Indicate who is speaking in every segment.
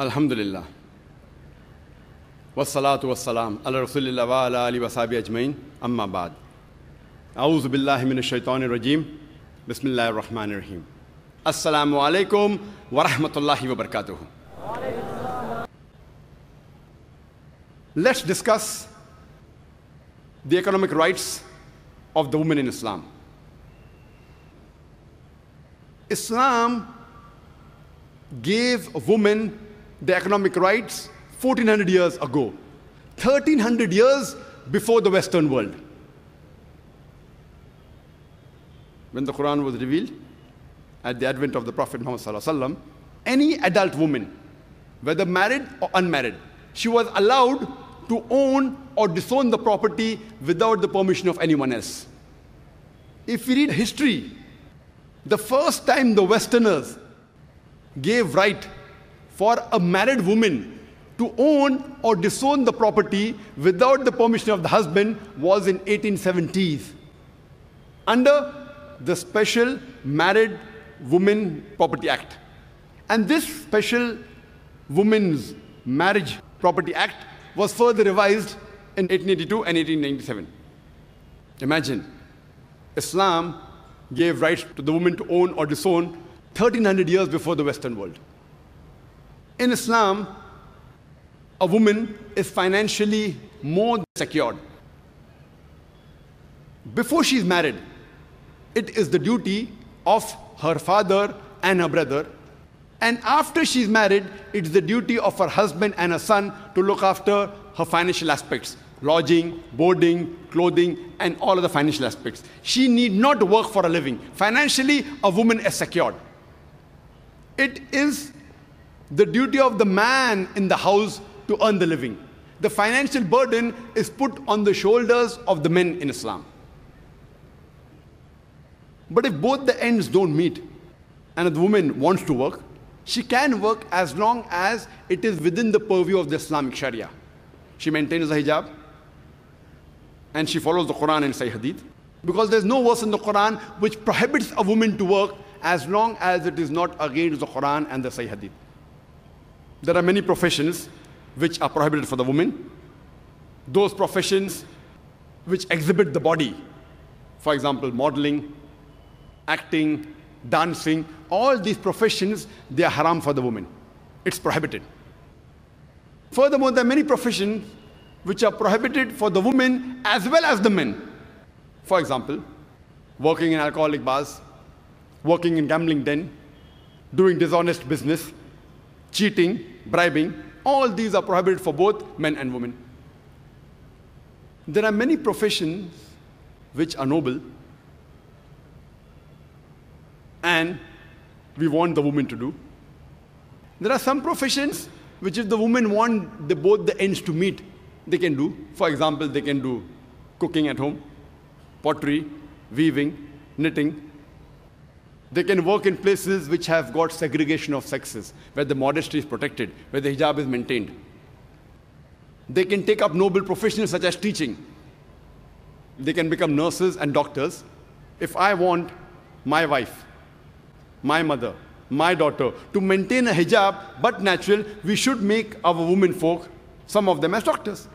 Speaker 1: Alhamdulillah. Wassalatu wassalam ala rasulillah wa ala alihi wa sahbihi ajmain. Amma ba'd. A'udhu billahi minash shaitanir rajim. Bismillahir rahmanir rahim. Assalamu alaikum wa rahmatullahi wa barakatuh. Let's discuss the economic rights of the woman in Islam. Islam gave women the economic rights 1400 years ago, 1300 years before the Western world. When the Quran was revealed at the advent of the Prophet Muhammad sallallahu alaihi wasallam, any adult woman, whether married or unmarried, she was allowed to own or disown the property without the permission of anyone else. If we read history, the first time the Westerners gave right for a married woman to own or disown the property without the permission of the husband was in 1870s under the Special Married Women Property Act. And this Special Women's Marriage Property Act was further revised in 1882 and 1897. Imagine, Islam gave rights to the woman to own or disown 1300 years before the Western world. In Islam, a woman is financially more secured. Before she is married, it is the duty of her father and her brother. And after she is married, it's the duty of her husband and her son to look after her financial aspects, lodging, boarding, clothing, and all of the financial aspects. She need not work for a living. Financially, a woman is secured. It is the duty of the man in the house to earn the living. The financial burden is put on the shoulders of the men in Islam. But if both the ends don't meet, and the woman wants to work, she can work as long as it is within the purview of the Islamic Sharia. She maintains the hijab, and she follows the Quran and Sahih Hadith, because there's no verse in the Quran which prohibits a woman to work as long as it is not against the Quran and the Sahih Hadith. There are many professions which are prohibited for the woman. Those professions which exhibit the body, for example, modeling, acting, dancing, all these professions, they are haram for the woman. It's prohibited. Furthermore, there are many professions which are prohibited for the women as well as the men. For example, working in alcoholic bars, working in gambling den, doing dishonest business, cheating, bribing, all these are prohibited for both men and women. There are many professions which are noble, and we want the woman to do. There are some professions which if the women want both the ends to meet, they can do. For example, they can do cooking at home, pottery, weaving, knitting. They can work in places which have got segregation of sexes, where the modesty is protected, where the hijab is maintained. They can take up noble professions such as teaching. They can become nurses and doctors. If I want my wife, my mother, my daughter to maintain a hijab but natural, we should make our women folk, some of them as doctors.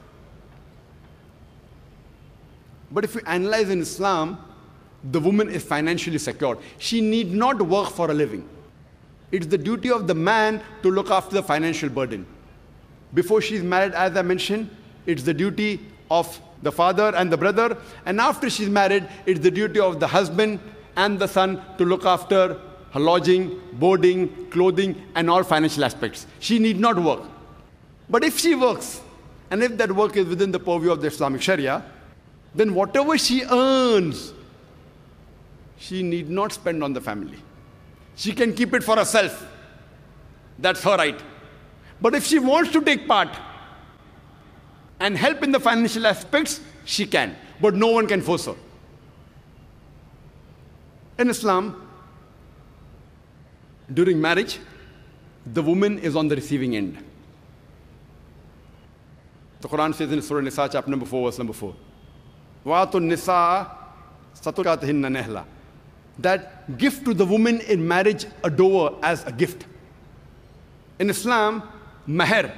Speaker 1: But if we analyze in Islam, the woman is financially secured. She need not work for a living. It's the duty of the man to look after the financial burden. Before she's married, as I mentioned, it's the duty of the father and the brother. And after she's married, it's the duty of the husband and the son to look after her lodging, boarding, clothing, and all financial aspects. She need not work. But if she works, and if that work is within the purview of the Islamic Sharia, then whatever she earns, she need not spend on the family. She can keep it for herself. That's her right. But if she wants to take part and help in the financial aspects, she can. But no one can force her. In Islam, during marriage, the woman is on the receiving end. The Quran says in Surah Nisa, chapter number 4, verse number 4, وَاتُ النِّسَاءَ صَدُقَاتِهِنَّ نِحْلًا, that give to the woman in marriage a dower as a gift. In Islam, Mahr,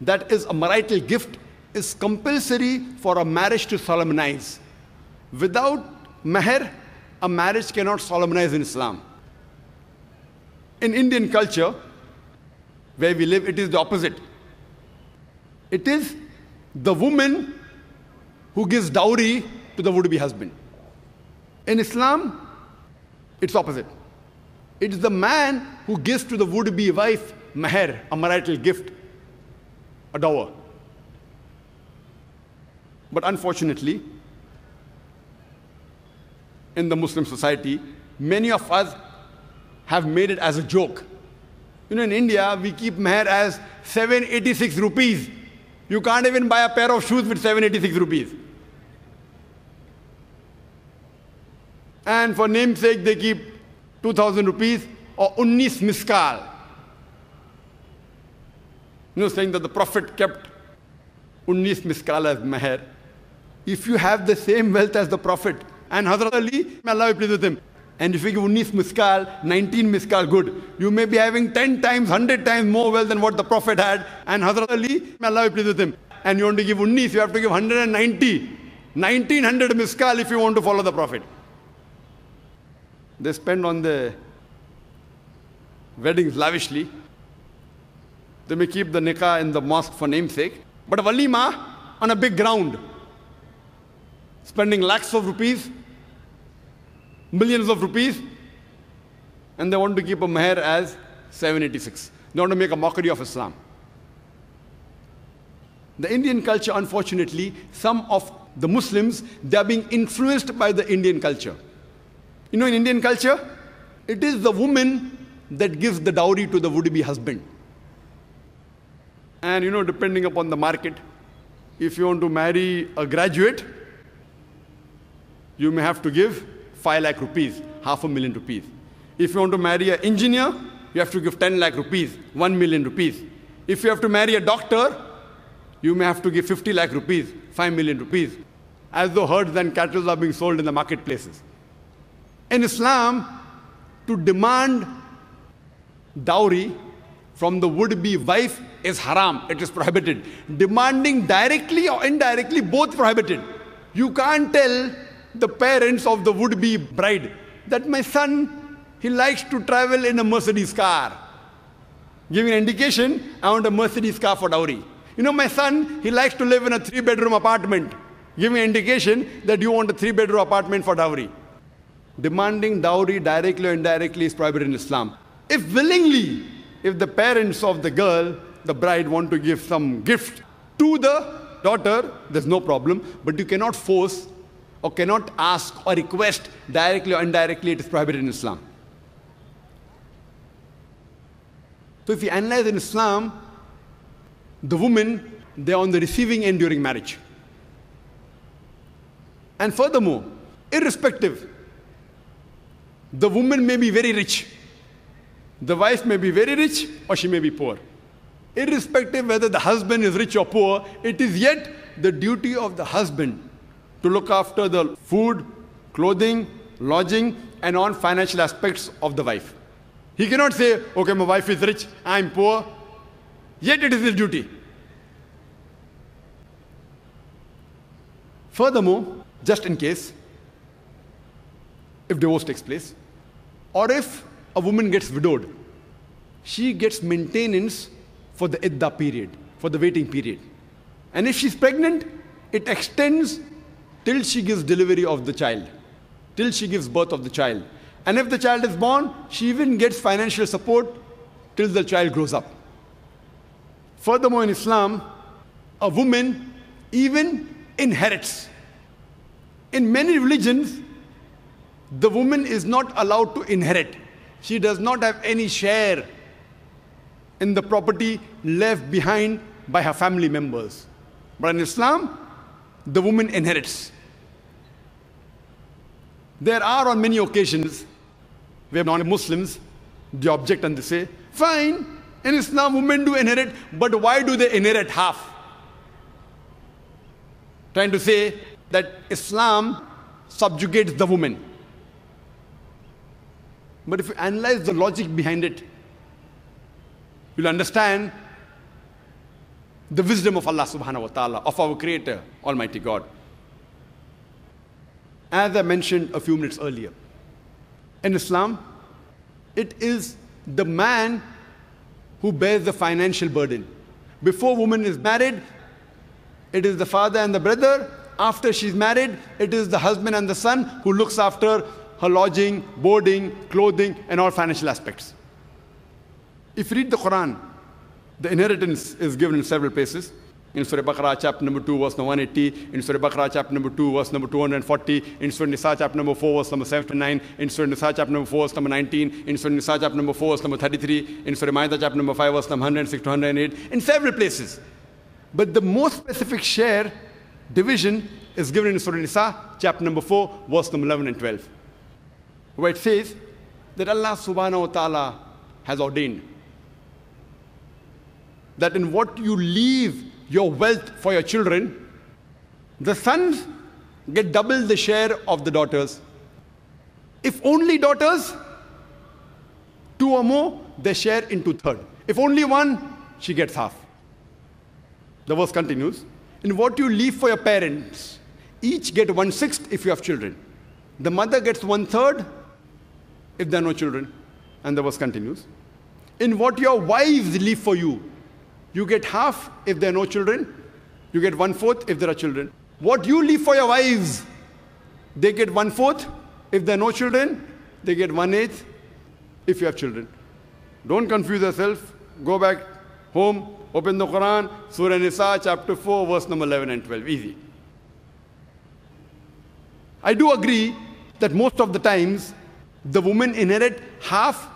Speaker 1: that is a marital gift, is compulsory for a marriage to solemnize. Without mahr, a marriage cannot solemnize in Islam. In Indian culture, where we live, it is the opposite. It is the woman who gives dowry to the would-be husband. In Islam, it's opposite. It is the man who gives to the would-be wife mahr, a marital gift, a dower. But unfortunately, in the Muslim society, many of us have made it as a joke. You know, in India, we keep mahr as 786 rupees. You can't even buy a pair of shoes with 786 rupees. And for namesake, they keep 2,000 rupees or 19 miskal. You know, saying that the Prophet kept 19 miskal as mahr. If you have the same wealth as the Prophet and Hazrat Ali, may Allah be pleased with him, and if you give 19 miskal, 19 miskal good, you may be having 10 times, 100 times more wealth than what the Prophet had, and Hazrat Ali, may Allah be pleased with him, and you want to give 19, you have to give 190, 1900 miskal if you want to follow the Prophet. They spend on the weddings lavishly. They may keep the nikah in the mosque for namesake, but a walima on a big ground, spending lakhs of rupees, millions of rupees, and they want to keep a mahr as 786. They want to make a mockery of Islam. The Indian culture, unfortunately, some of the Muslims, they are being influenced by the Indian culture. You know, in Indian culture, it is the woman that gives the dowry to the would-be husband. And you know, depending upon the market, if you want to marry a graduate, you may have to give 5 lakh rupees, 500,000 rupees. If you want to marry an engineer, you have to give 10 lakh rupees, 1 million rupees. If you have to marry a doctor, you may have to give 50 lakh rupees, 5 million rupees, as though herds and cattle are being sold in the marketplaces. In Islam, to demand dowry from the would-be wife is haram. It is prohibited. Demanding directly or indirectly, both prohibited. You can't tell the parents of the would-be bride that my son, he likes to travel in a Mercedes car. Giving an indication, I want a Mercedes car for dowry. You know, my son, he likes to live in a 3-bedroom apartment. Giving an indication that you want a 3-bedroom apartment for dowry. Demanding dowry directly or indirectly is prohibited in Islam. If willingly, if the parents of the girl, the bride, want to give some gift to the daughter, there's no problem. But you cannot force or cannot ask or request directly or indirectly. It is prohibited in Islam. So if you analyze in Islam, the women, they are on the receiving end during marriage. And furthermore, irrespective, the woman may be very rich. The wife may be very rich or she may be poor. Irrespective whether the husband is rich or poor, it is yet the duty of the husband to look after the food, clothing, lodging, and on financial aspects of the wife. He cannot say, okay, my wife is rich, I'm poor, yet it is his duty. Furthermore, just in case, if divorce takes place, or if a woman gets widowed, she gets maintenance for the iddah period, for the waiting period. And if she's pregnant, it extends till she gives delivery of the child, till she gives birth of the child. And if the child is born, she even gets financial support till the child grows up. Furthermore, in Islam, a woman even inherits. In many religions, the woman is not allowed to inherit. She does not have any share in the property left behind by her family members. But in Islam, the woman inherits. There are on many occasions where non-Muslims, they object and they say, fine, in Islam women do inherit, but why do they inherit half? Trying to say that Islam subjugates the woman. But if you analyze the logic behind it, you'll understand the wisdom of Allah subhanahu wa ta'ala, of our Creator, Almighty God. As I mentioned a few minutes earlier, in Islam, it is the man who bears the financial burden. Before woman is married, it is the father and the brother. After she's married, it is the husband and the son who looks after her lodging, boarding, clothing, and all financial aspects. If you read the Quran, the inheritance is given in several places. In Surah Baqarah, chapter number 2, verse number 180. In Surah Baqarah, chapter number 2, verse number 240. In Surah Nisa, chapter number 4, verse number 79. In Surah Nisa, chapter number 4, verse number 19. In Surah Nisa, chapter number 4, verse number 33. In Surah Ma'idah, chapter number 5, verse number 106 to 108. In several places. But the most specific share division is given in Surah Nisa, chapter number 4, verse number 11 and 12. Where it says that Allah subhanahu wa ta'ala has ordained that in what you leave your wealth for your children, the sons get double the share of the daughters. If only daughters, 2 or more, they share into third. If only one, she gets half. The verse continues. In what you leave for your parents, each get 1/6 if you have children. The mother gets 1/3 if there are no children. And the verse continues. In what your wives leave for you, you get half if there are no children. You get 1/4 if there are children. What you leave for your wives, they get 1/4 if there are no children. They get 1/8 if you have children. Don't confuse yourself. Go back home, open the Quran, Surah Nisa, chapter 4, verse number 11 and 12. Easy. I do agree that most of the times, the women inherit half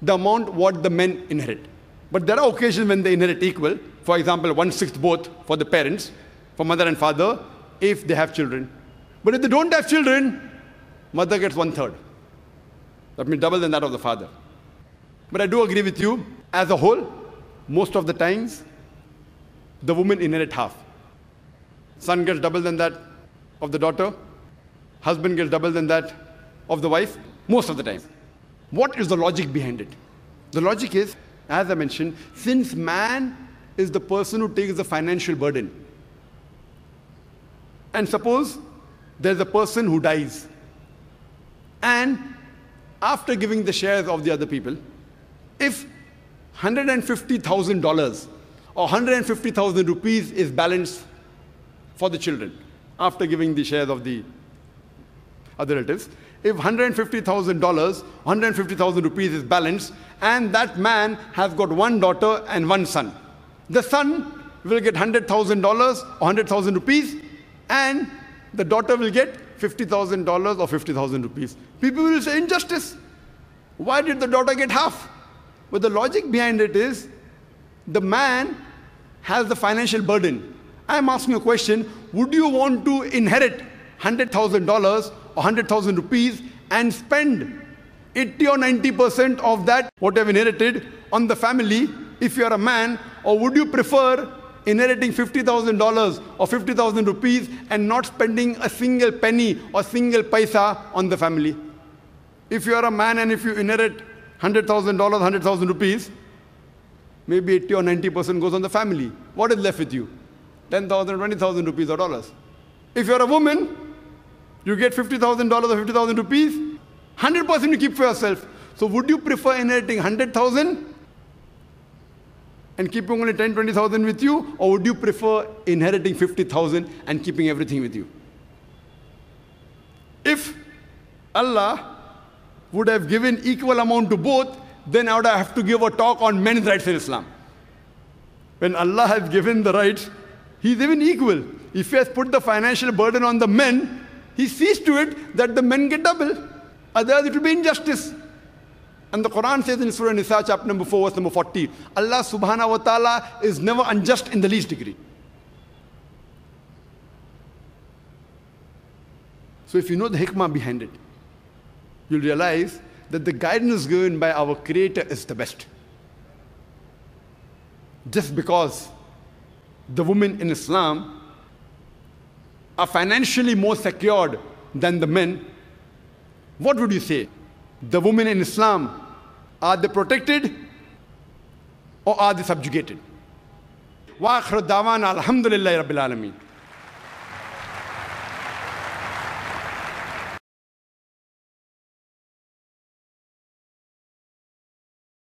Speaker 1: the amount what the men inherit. But there are occasions when they inherit equal. For example, 1/6 both for the parents, for mother and father, if they have children. But if they don't have children, mother gets 1/3. That means double than that of the father. But I do agree with you, as a whole, most of the times, the woman inherit half. Son gets double than that of the daughter. Husband gets double than that of the wife, most of the time. What is the logic behind it? The logic is, as I mentioned, since man is the person who takes the financial burden, and suppose there's a person who dies, and after giving the shares of the other people, if $150,000 or 150,000 rupees is balanced for the children, after giving the shares of the other relatives, if $150,000, 150,000 rupees is balanced, and that man has got 1 daughter and 1 son, the son will get $100,000 or 100,000 rupees, and the daughter will get $50,000 or 50,000 rupees. People will say injustice. Why did the daughter get half? But the logic behind it is, the man has the financial burden. I'm asking a question, would you want to inherit $100,000 or 100,000 rupees and spend 80 or 90% of that, what you have inherited, on the family if you are a man? Or would you prefer inheriting $50,000 or 50,000 rupees and not spending a single penny or single paisa on the family? If you are a man and if you inherit $100,000, 100,000 rupees, maybe 80 or 90% goes on the family. What is left with you? 10,000, 20,000 rupees or dollars. If you're a woman, you get $50,000 or 50,000 rupees, 100% you keep for yourself. So would you prefer inheriting 100,000 and keeping only 10, 20,000 with you, or would you prefer inheriting 50,000 and keeping everything with you? If Allah would have given equal amount to both, then I would have to give a talk on men's rights in Islam. When Allah has given the rights, He's even equal. If He has put the financial burden on the men, He sees to it that the men get double. Otherwise it will be injustice. And the Quran says in Surah Nisa, chapter number 4, verse number 40, Allah subhanahu wa ta'ala is never unjust in the least degree. So if you know the hikmah behind it, you'll realize that the guidance given by our Creator is the best. Just because the women in Islam are financially more secured than the men, what would you say? The women in Islam, are they protected or are they subjugated? وآخر دعوانا الحمد للہ رب العالمین.